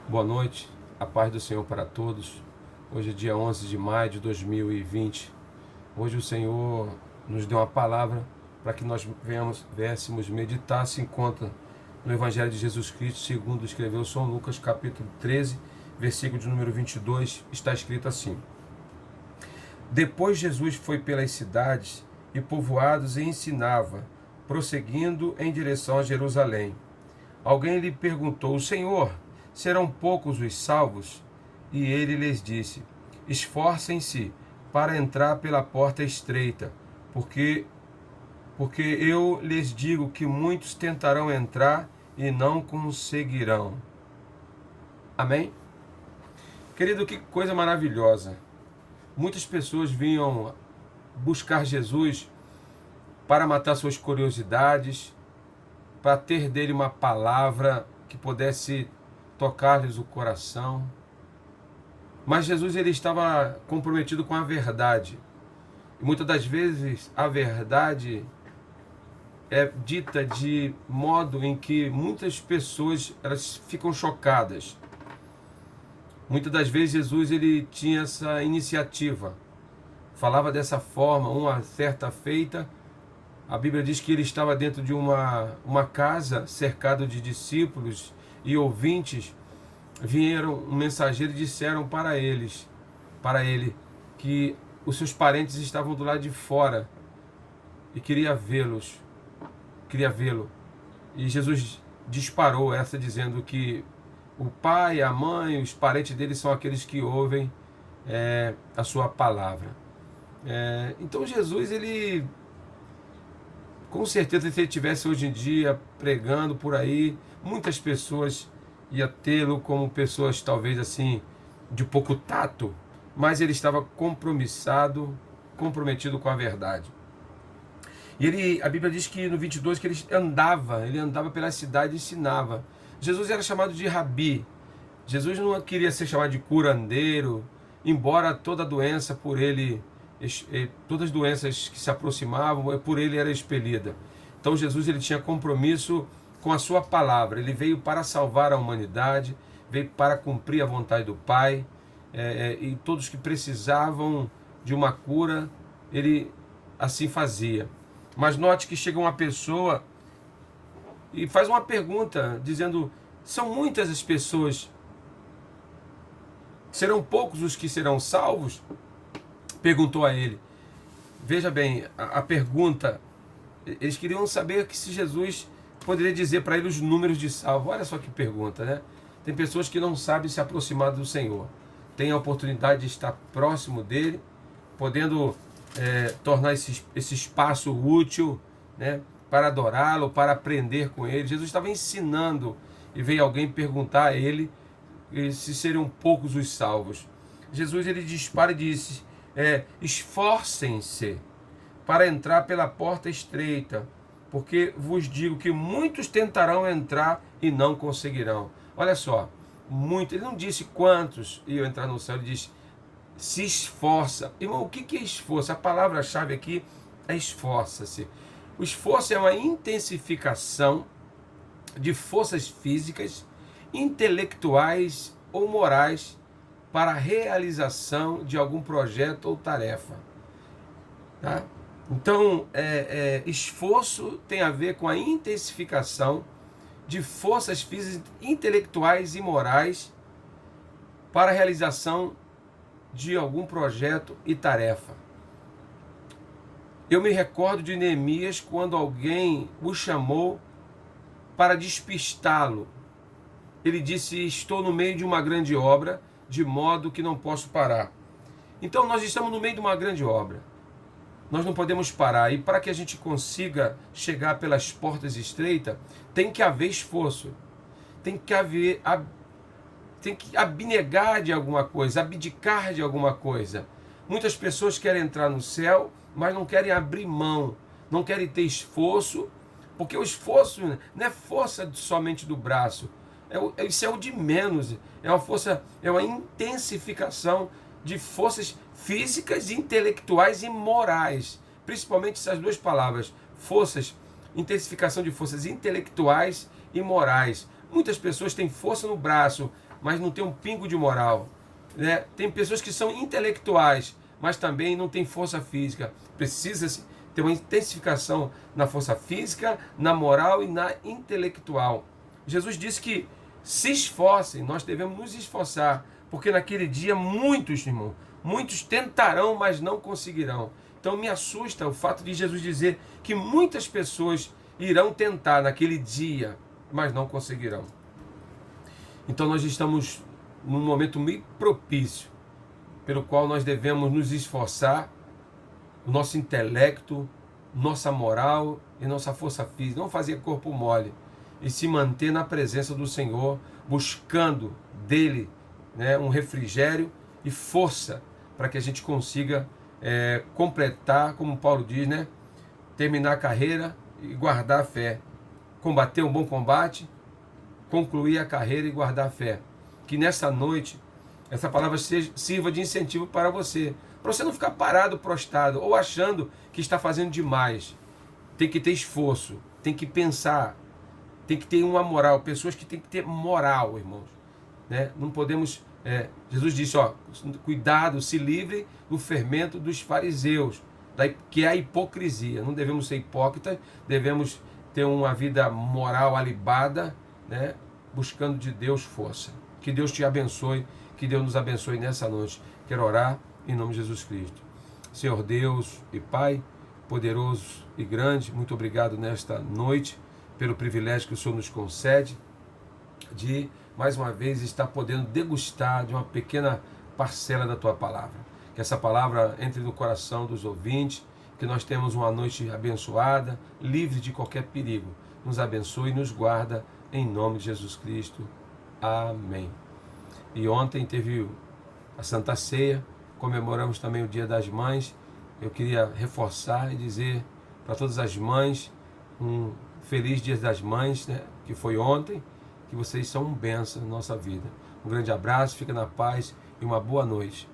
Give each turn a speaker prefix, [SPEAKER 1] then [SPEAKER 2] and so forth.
[SPEAKER 1] Boa noite, a paz do Senhor para todos. Hoje é dia 11 de maio de 2020. Hoje o Senhor nos deu uma palavra para que nós viéssemos meditar, se encontra no Evangelho de Jesus Cristo, segundo escreveu São Lucas, capítulo 13, versículo de número 22, está escrito assim: Depois Jesus foi pelas cidades e povoados e ensinava, prosseguindo em direção a Jerusalém. Alguém lhe perguntou: Senhor, serão poucos os salvos? E ele lhes disse: Esforcem-se para entrar pela porta estreita, porque eu lhes digo que muitos tentarão entrar e não conseguirão. Amém? Querido, que coisa maravilhosa. Muitas pessoas vinham buscar Jesus para matar suas curiosidades, para ter dele uma palavra que pudesse tocar-lhes o coração. Mas Jesus ele estava comprometido com a verdade. E muitas das vezes a verdade é dita de modo em que muitas pessoas elas ficam chocadas. Muitas das vezes Jesus ele tinha essa iniciativa. Falava dessa forma, uma certa feita. A Bíblia diz que ele estava dentro de uma casa, cercado de discípulos e ouvintes. Vieram um mensageiro e disseram para ele, que os seus parentes estavam do lado de fora e queria vê-lo. E Jesus disparou essa dizendo que o pai, a mãe, os parentes dele são aqueles que ouvem a sua palavra. Então Jesus, ele, com certeza, se ele estivesse hoje em dia pregando por aí, muitas pessoas ia tê-lo como pessoas talvez assim de pouco tato, mas ele estava comprometido com a verdade. E a Bíblia diz que no 22 que ele andava pela cidade e ensinava. Jesus era chamado de Rabi. Jesus não queria ser chamado de curandeiro, embora toda doença por ele, todas as doenças que se aproximavam, por ele era expelida. Então Jesus ele tinha compromisso com a sua palavra. Ele veio para salvar a humanidade, veio para cumprir a vontade do Pai, e todos que precisavam de uma cura, ele assim fazia. Mas note que chega uma pessoa e faz uma pergunta, dizendo: são muitas as pessoas, serão poucos os que serão salvos? Perguntou a ele. Veja bem, a pergunta, eles queriam saber que se Jesus poderia dizer para ele os números de salvo. Olha só que pergunta, né? Tem pessoas que não sabem se aproximar do Senhor. Tem a oportunidade de estar próximo dele, podendo tornar esse espaço útil, né, para adorá-lo, para aprender com ele. Jesus estava ensinando e veio alguém perguntar a ele se seriam poucos os salvos. Jesus ele dispara e disse: esforcem-se para entrar pela porta estreita, porque vos digo que muitos tentarão entrar e não conseguirão. Olha só, ele não disse quantos iam entrar no céu, ele disse: se esforça. Irmão, o que é esforço? A palavra-chave aqui é esforça-se. O esforço é uma intensificação de forças físicas, intelectuais ou morais para a realização de algum projeto ou tarefa. Tá? Então, esforço tem a ver com a intensificação de forças físicas, intelectuais e morais para a realização de algum projeto e tarefa. Eu me recordo de Neemias quando alguém o chamou para despistá-lo. Ele disse: estou no meio de uma grande obra, de modo que não posso parar. Então nós estamos no meio de uma grande obra. Nós não podemos parar. E para que a gente consiga chegar pelas portas estreitas, tem que haver esforço. Tem que abnegar de alguma coisa, abdicar de alguma coisa. Muitas pessoas querem entrar no céu, mas não querem abrir mão, não querem ter esforço, porque o esforço não é força somente do braço, isso é o de menos, é uma força, é uma intensificação de forças físicas, intelectuais e morais, principalmente essas duas palavras, forças, intensificação de forças intelectuais e morais. Muitas pessoas têm força no braço, mas não tem um pingo de moral, né? Tem pessoas que são intelectuais, mas também não tem força física. Precisa-se ter uma intensificação na força física, na moral e na intelectual. Jesus disse que se esforcem, nós devemos nos esforçar, porque naquele dia muitos, irmão, muitos tentarão, mas não conseguirão. Então me assusta o fato de Jesus dizer que muitas pessoas irão tentar naquele dia, mas não conseguirão. Então nós estamos num momento meio propício, pelo qual nós devemos nos esforçar, o nosso intelecto, nossa moral e nossa força física, não fazer corpo mole, e se manter na presença do Senhor, buscando dele, né, um refrigério e força para que a gente consiga completar, como Paulo diz, né, terminar a carreira e guardar a fé, combater um bom combate, concluir a carreira e guardar a fé. Que nessa noite essa palavra sirva de incentivo para você não ficar parado, prostrado ou achando que está fazendo demais. Tem que ter esforço, tem que pensar, tem que ter uma moral, pessoas que têm que ter moral, irmãos, né? Não podemos, Jesus disse, cuidado, se livre do fermento dos fariseus, que é a hipocrisia. Não devemos ser hipócritas, devemos ter uma vida moral alibada, né? Buscando de Deus força. Que Deus te abençoe, que Deus nos abençoe nessa noite. Quero orar em nome de Jesus Cristo. Senhor Deus e Pai, poderoso e grande, muito obrigado nesta noite pelo privilégio que o Senhor nos concede de, mais uma vez, estar podendo degustar de uma pequena parcela da Tua palavra. Que essa palavra entre no coração dos ouvintes, que nós temos uma noite abençoada, livre de qualquer perigo. Nos abençoe e nos guarda, em nome de Jesus Cristo. Amém. E ontem teve a Santa Ceia, comemoramos também o Dia das Mães. Eu queria reforçar e dizer para todas as mães um feliz Dia das Mães, né, que foi ontem, que vocês são um bênção na nossa vida. Um grande abraço, fica na paz e uma boa noite.